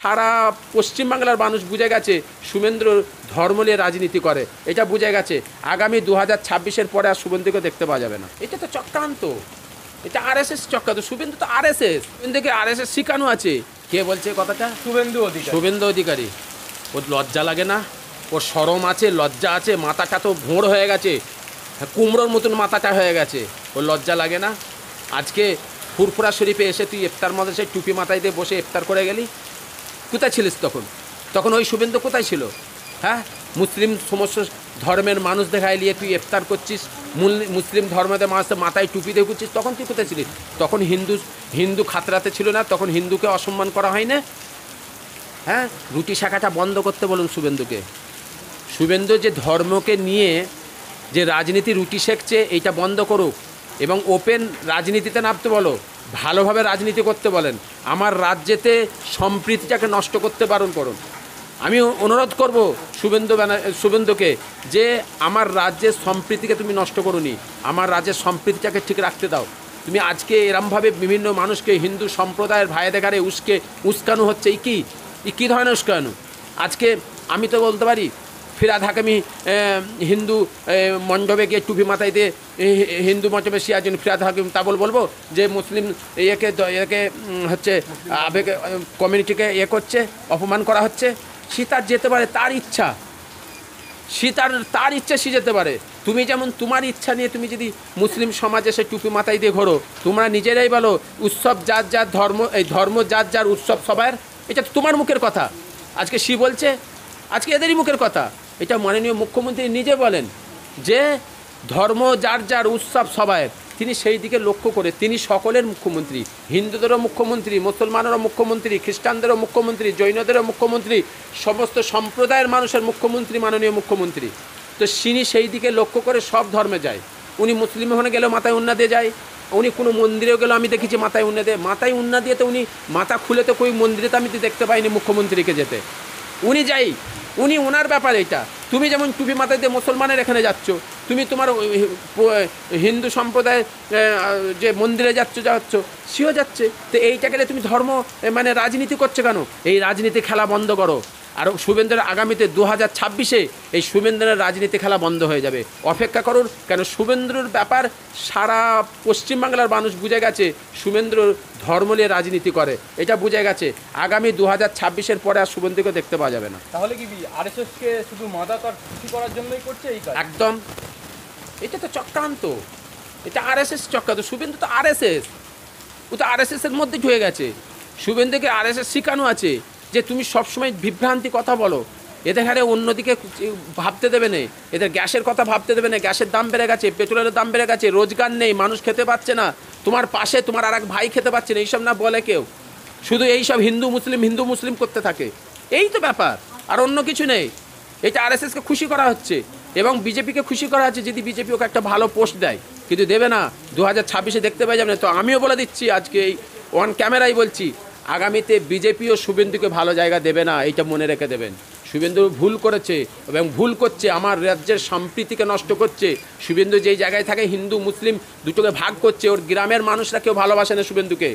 সারা পশ্চিমবাংলার মানুষ বুঝে গেছে শুভেন্দু ধর্ম নিয়ে রাজনীতি করে, এটা বুঝে গেছে। আগামী 2026-এর পরে আর শুভেন্দুকে দেখতে পাওয়া যাবে না। এটা তো চক্রান্ত, এটা RSS চক্রান্ত। শুভেন্দু তো RSS, শুভেন্দুকে RSS শিখানো আছে। কে বলছে কথাটা? শুভেন্দু অধিকারী। ওর লজ্জা লাগে না? ওর শরম আছে, লজ্জা আছে? মাথাটা তো ভোঁড় হয়ে গেছে, কুমড়োর মতন মাথাটা হয়ে গেছে। ওর লজ্জা লাগে না? আজকে ফুরফুরা শরীফে এসে তুই ইফতার মাদ্রাসায় টুপি মাথায় দিয়ে বসে ইফতার করে গেলি। কোথায় ছিলিস তখন? তখন ওই শুভেন্দু কোথায় ছিল? হ্যাঁ, মুসলিম সমস্ত ধর্মের মানুষ দেখায় নিয়ে তুই ইফতার করছিস, মুসলিম ধর্মের মানুষ মাথায় টুপি দিয়ে ঘুরছিস, তখন তুই কোথায় ছিলিস? তখন হিন্দু খাতরাতে ছিল না, তখন হিন্দুকে অসম্মান করা হয় না। হ্যাঁ, রুটি শাখাটা বন্ধ করতে বলুন শুভেন্দুকে। শুভেন্দু যে ধর্মকে নিয়ে যে রাজনীতি রুটি শেখছে, এইটা বন্ধ করুক এবং ওপেন রাজনীতিতে নামতে বলো, ভালোভাবে রাজনীতি করতে বলেন। আমার রাজ্যেতে সম্প্রীতিটাকে নষ্ট করতে বারণ করুন। আমি অনুরোধ করব শুভেন্দুকে যে আমার রাজ্যের সম্প্রীতিকে তুমি নষ্ট করোনি, আমার রাজ্যের সম্প্রীতিটাকে ঠিক রাখতে দাও। তুমি আজকে এরমভাবে বিভিন্ন মানুষকে হিন্দু সম্প্রদায়ের ভাই দেখারে উস্কানো হচ্ছে। এই কী ধরনের উস্কানো? আজকে আমি তো বলতে পারি ফিরাদ হাকিমি হিন্দু মণ্ডপে গিয়ে টুপি মাথায় দিয়ে হিন্দু মণ্ডপে সিয়াজন ফিরাদ হাকিম তা বলবো যে মুসলিম একে হচ্ছে আবেগে কমিউনিটিকে করছে, অপমান করা হচ্ছে। সে তার যেতে পারে, তার ইচ্ছা, তার ইচ্ছা সে যেতে পারে। তুমি যেমন তোমার ইচ্ছা নিয়ে তুমি যদি মুসলিম সমাজে সে টুপি মাথায় দিয়ে ঘোরো, তোমরা নিজেরাই বলো উৎসব যার যার ধর্ম, এই ধর্ম যার যার উৎসব সবার, এটা তোমার মুখের কথা। আজকে সে বলছে, আজকে এদেরই মুখের কথা। এটা মাননীয় মুখ্যমন্ত্রী নিজে বলেন যে ধর্ম যার যার উৎসব সবাই, তিনি সেই দিকে লক্ষ্য করে তিনি সকলের মুখ্যমন্ত্রী, হিন্দুদেরও মুখ্যমন্ত্রী, মুসলমানেরও মুখ্যমন্ত্রী, খ্রিস্টানদেরও মুখ্যমন্ত্রী, জৈনদেরও মুখ্যমন্ত্রী, সমস্ত সম্প্রদায়ের মানুষের মুখ্যমন্ত্রী মাননীয় মুখ্যমন্ত্রী। তো তিনি সেই দিকে লক্ষ্য করে সব ধর্মে যায়। উনি মুসলিম হয়ে গেলেও মাথায় উন্না দিয়ে যায়, উনি কোনো মন্দিরেও গেলেও আমি দেখেছি মাথায় উন্না দিয়ে তো উনি মাথা খুলে তো કોઈ মন্দিরে তো আমি তো দেখতে পাইনি মুখ্যমন্ত্রীকে যেতে। উনি ওনার ব্যাপার এটা। তুমি যেমন টুপি মাথায় দিয়ে মুসলমানের এখানে যাচ্ছ, তুমি তোমার হিন্দু সম্প্রদায় যে মন্দিরে যাচ্ছ সেও যাচ্ছে। তো এইটা গেলে তুমি ধর্ম মানে রাজনীতি করছে কেন? এই রাজনীতি খেলা বন্ধ করো। আর শুভেন্দুর আগামীতে 2026-এ এই শুভেন্দুর রাজনীতি খেলা বন্ধ হয়ে যাবে। অপেক্ষা করুন, কেন শুভেন্দুর ব্যাপার সারা পশ্চিমবাংলার মানুষ বুঝে গেছে শুভেন্দু ধর্ম নিয়ে রাজনীতি করে, এটা বুঝে গেছে। আগামী 2026-এর পরে আর শুভেন্দুকে দেখতে পাওয়া যাবে না। তাহলে কি RSSকে শুধু মাদাকার খুশি করার জন্যই করছে এই কাজ? একদম, এটা তো চক্রান্ত, এটা RSS চক্রান্ত। শুভেন্দু তো RSS, ও তো RSS-এর মধ্যে ঢুকে গেছে। শুভেন্দুকে RSS শিখানো আছে যে তুমি সবসময় বিভ্রান্তি কথা বলো, এদের হারে অন্যদিকে ভাবতে দেবে না, এদের গ্যাসের কথা ভাবতে দেবে না। গ্যাসের দাম বেড়ে গেছে, পেট্রোলের দাম বেড়ে গেছে, রোজগার নেই, মানুষ খেতে পাচ্ছে না, তোমার পাশে তোমার আর এক ভাই খেতে পাচ্ছে না, এইসব না বলে কেউ। শুধু এইসব হিন্দু মুসলিম করতে থাকে, এই তো ব্যাপার, আর অন্য কিছু নেই। এটা RSSকে খুশি করা হচ্ছে এবং বিজেপিকে খুশি করা হচ্ছে যদি বিজেপি ওকে একটা ভালো পোস্ট দেয়, কিন্তু দেবে না। 2026-এ দেখতে পাওয়া যাবে না। তো আমিও বলে দিচ্ছি, আজকে এই অন ক্যামেরাই বলছি, আগামীতে বিজেপিও শুভেন্দুকে ভালো জায়গা দেবে না, এইটা মনে রেখে দেবেন। শুভেন্দু ভুল করেছে এবং ভুল করছে, আমার রাজ্যের সম্প্রীতিকে নষ্ট করছে। শুভেন্দু যেই জায়গায় থাকে হিন্দু মুসলিম দুটোকে ভাগ করছে, ওর গ্রামের মানুষরা কেউ ভালোবাসে না শুভেন্দুকে।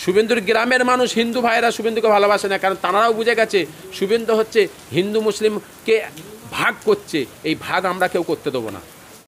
শুভেন্দুর গ্রামের মানুষ হিন্দু ভাইয়েরা শুভেন্দুকে ভালোবাসে না, কারণ তারাও বুঝে গেছে শুভেন্দু হচ্ছে হিন্দু মুসলিমকে ভাগ করছে। এই ভাগ আমরা কেউ করতে দেবো না।